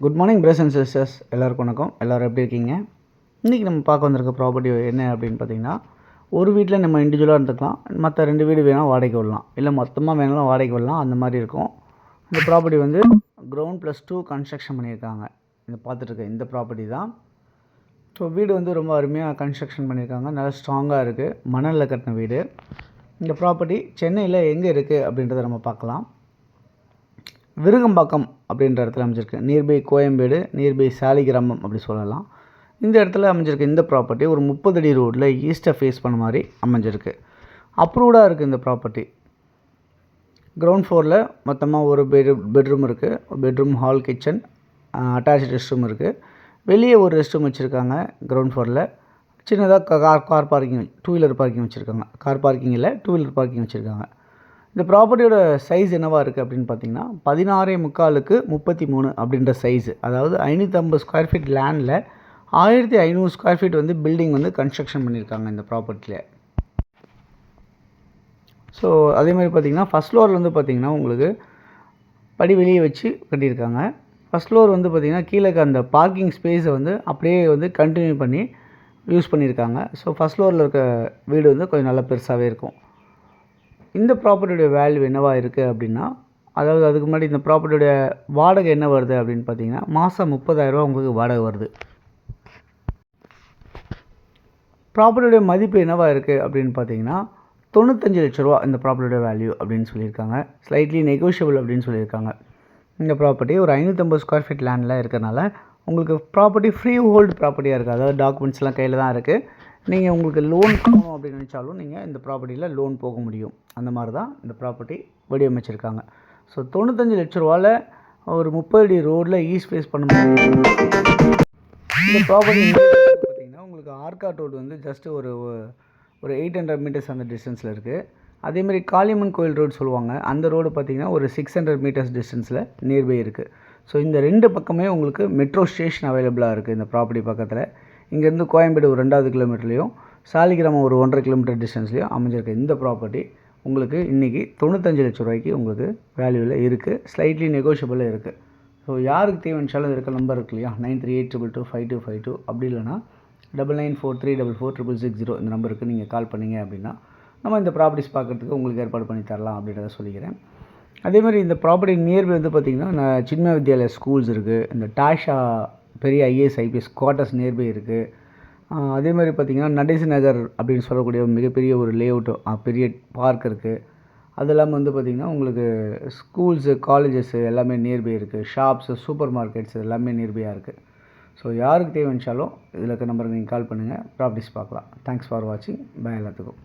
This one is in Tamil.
Good morning brothers and sisters, எல்லாருக்கும் வணக்கம். எல்லோரும் எப்படி இருக்கீங்க? இன்றைக்கி நம்ம பார்க்க வந்திருக்க ப்ராப்பர்ட்டி என்ன அப்படின்னு பார்த்தீங்கன்னா, ஒரு வீட்டில் நம்ம இண்டிவிஜுவலாக இருந்துக்கலாம், மற்ற 2 வீடு வேணால் வாடகைக்கு விடலாம், இல்லை மொத்தமாக வேணாலும் வாடகைக்கு விடலாம், அந்த மாதிரி இருக்கும். இந்த ப்ராப்பர்ட்டி வந்து கிரவுண்ட் +2 கன்ஸ்ட்ரக்ஷன் பண்ணியிருக்காங்க. இந்த பார்த்துட்ருக்க இந்த ப்ராப்பர்ட்டி தான். ஸோ வீடு வந்து ரொம்ப அருமையாக கன்ஸ்ட்ரக்ஷன் பண்ணியிருக்காங்க, நல்லா ஸ்ட்ராங்காக இருக்குது, மணலில் கட்டின வீடு. இந்த ப்ராப்பர்ட்டி சென்னையில் எங்கே இருக்குது அப்படின்றத நம்ம பார்க்கலாம். விருகம்பாக்கம் அப்படின்ற இடத்துல அமைஞ்சிருக்கு. நியர்பை கோயம்பேடு, நியர்பை சாலிகிராமம் அப்படி சொல்லலாம். இந்த இடத்துல அமைஞ்சிருக்கு இந்த ப்ராப்பர்ட்டி ஒரு 30 அடி ரோட்டில் ஈஸ்ட்டை ஃபேஸ் பண்ண மாதிரி அமைஞ்சிருக்கு. அப்ரூவ்டாக இருக்குது இந்த ப்ராப்பர்ட்டி. கிரவுண்ட் ஃப்ளோரில் மொத்தமாக ஒரு பெட்ரூம் இருக்குது. Bedroom, hall, kitchen, attach rest room இருக்குது. வெளியே ஒரு ரெஸ்ட் ரூம் வச்சுருக்காங்க. கிரவுண்ட் ஃப்ளோரில் சின்னதாக கார் பார்க்கிங், 2 வீலர் பார்க்கிங் வச்சுருக்காங்க. கார் பார்க்கிங் இல்லை, 2 வீலர் பார்க்கிங் வச்சுருக்காங்க. இந்த ப்ராப்பர்ட்டியோட சைஸ் என்னவாக இருக்குது அப்படின்னு பார்த்தீங்கன்னா 16.25 33 அப்படின்ற சைஸு. அதாவது 550 ஸ்கொயர் ஃபீட் லேண்டில் 1500 ஸ்கொயர் ஃபீட் வந்து பில்டிங் வந்து கன்ஸ்ட்ரக்ஷன் பண்ணியிருக்காங்க இந்த ப்ராப்பர்ட்டியில். ஸோ அதே மாதிரி பார்த்திங்கன்னா ஃபஸ்ட் ஃப்ளோரில் வந்து பார்த்திங்கன்னா உங்களுக்கு படி வெளியே வச்சு கட்டியிருக்காங்க. ஃபஸ்ட் ஃப்ளோர் வந்து பார்த்திங்கன்னா கீழே அந்த பார்க்கிங் ஸ்பேஸை வந்து அப்படியே வந்து கண்டினியூ பண்ணி யூஸ் பண்ணியிருக்காங்க. ஸோ ஃபஸ்ட் ஃப்ளோரில் இருக்க வீடு வந்து கொஞ்சம் நல்லா பெருசாகவே இருக்கும். இந்த ப்ராப்பர்ட்டியோடைய வேல்யூ என்னவாக இருக்குது அப்படின்னா, அதாவது அதுக்கு முன்னாடி இந்த ப்ராப்பர்ட்டியோடைய வாடகை என்ன வருது அப்படின்னு பார்த்தீங்கன்னா, மாதம் 30,000 உங்களுக்கு வாடகை வருது. ப்ராப்பர்ட்டியோடைய மதிப்பு என்னவாக இருக்குது அப்படின்னு பார்த்தீங்கன்னா 95 லட்ச ரூபா இந்த ப்ராப்பர்ட்டியோட வேல்யூ அப்படின்னு சொல்லியிருக்காங்க. ஸ்லைட்லி நெகோஷியபிள் அப்படின்னு சொல்லியிருக்காங்க. இந்த ப்ராப்பர்ட்டி ஒரு 550 ஸ்கொயர் ஃபீட் லேண்டில் இருக்கிறனால உங்களுக்கு ப்ராப்பர்ட்டி ஃப்ரீ ஹோல்டு ப்ராப்பர்ட்டியாக இருக்குது. அதாவது டாக்குமெண்ட்ஸ்லாம் கையில் தான் இருக்குது. நீங்கள் உங்களுக்கு லோன் போகணும் அப்படின்னு நினச்சாலும் நீங்கள் இந்த ப்ராப்பர்ட்டியில் லோன் போக முடியும். அந்த மாதிரி தான் இந்த ப்ராப்பர்ட்டி வடிவமைச்சிருக்காங்க. ஸோ 95 லட்ச ரூபாவில் ஒரு 30 அடி ரோடில் ஈஸ்ட் ஃபேஸ் பண்ணும்போது இந்த ப்ராப்பர்ட்டி பார்த்திங்கன்னா உங்களுக்கு ஆர்காட் ரோடு வந்து ஜஸ்ட்டு ஒரு 800 மீட்டர்ஸ் அந்த டிஸ்டன்ஸில் இருக்குது. அதேமாதிரி காளியம்மன் கோயில் ரோடு சொல்லுவாங்க, அந்த ரோடு பார்த்திங்கன்னா ஒரு 600 மீட்டர்ஸ் டிஸ்டன்ஸில் நியர்பை இருக்குது. ஸோ இந்த 2 பக்கமே உங்களுக்கு மெட்ரோ ஸ்டேஷன் அவைலபிளாக இருக்குது இந்த ப்ராப்பர்ட்டி பக்கத்தில். இங்கேருந்து கோயம்பேடு ஒரு 2வது கிலோமீட்டர்லேயும், சாலிகிராமம் ஒரு 1.5 கிலோமீட்டர் டிஸ்டன்ஸ்லேயும் அமைஞ்சிருக்கு இந்த ப்ராப்பர்ட்டி. உங்களுக்கு இன்றைக்கி 95 லட்ச ரூபாய்க்கு உங்களுக்கு வேல்யூவில் இருக்குது. ஸ்லைட்லி நெகோஷியபிளாக இருக்குது. ஸோ யாருக்கு தேவைச்சாலும் இருக்க நம்பர் இருக்கு இல்லையா, 9382225252 அப்படி இல்லைனா 9943446660 இந்த நம்பருக்கு நீங்கள் கால் பண்ணிங்க அப்படின்னா நம்ம இந்த ப்ராப்பர்ட்டிஸ் பார்க்குறதுக்கு உங்களுக்கு ஏற்பாடு பண்ணி தரலாம் அப்படின்றத சொல்லிக்கிறேன். அதேமாதிரி இந்த ப்ராப்பர்ட்டி நியர்பை வந்து பார்த்திங்கன்னா சின்ம வித்யாலயா ஸ்கூல்ஸ் இருக்குது. இந்த டாஷா பெரிய IAS IPS குவார்ட்டர்ஸ் நியர்பை இருக்குது. அதே மாதிரி பார்த்திங்கன்னா நடேசி நகர் அப்படின்னு சொல்லக்கூடிய மிகப்பெரிய ஒரு லேஅவுட்டு, பெரிய பார்க் இருக்குது. அது இல்லாமல் வந்து பார்த்திங்கன்னா உங்களுக்கு ஸ்கூல்ஸு, காலேஜஸ்ஸு எல்லாமே நியர்பை இருக்குது. ஷாப்ஸு, சூப்பர் மார்க்கெட்ஸ் எல்லாமே நியர்பையாக இருக்குது. ஸோ யாருக்கு தேவைச்சாலும் இதில் இருக்க நம்பருக்கு நீங்கள் கால் பண்ணுங்கள், ப்ராப்பர்ட்டிஸ் பார்க்கலாம். தேங்க்ஸ் ஃபார் வாட்சிங். பை எல்லாத்துக்கும்.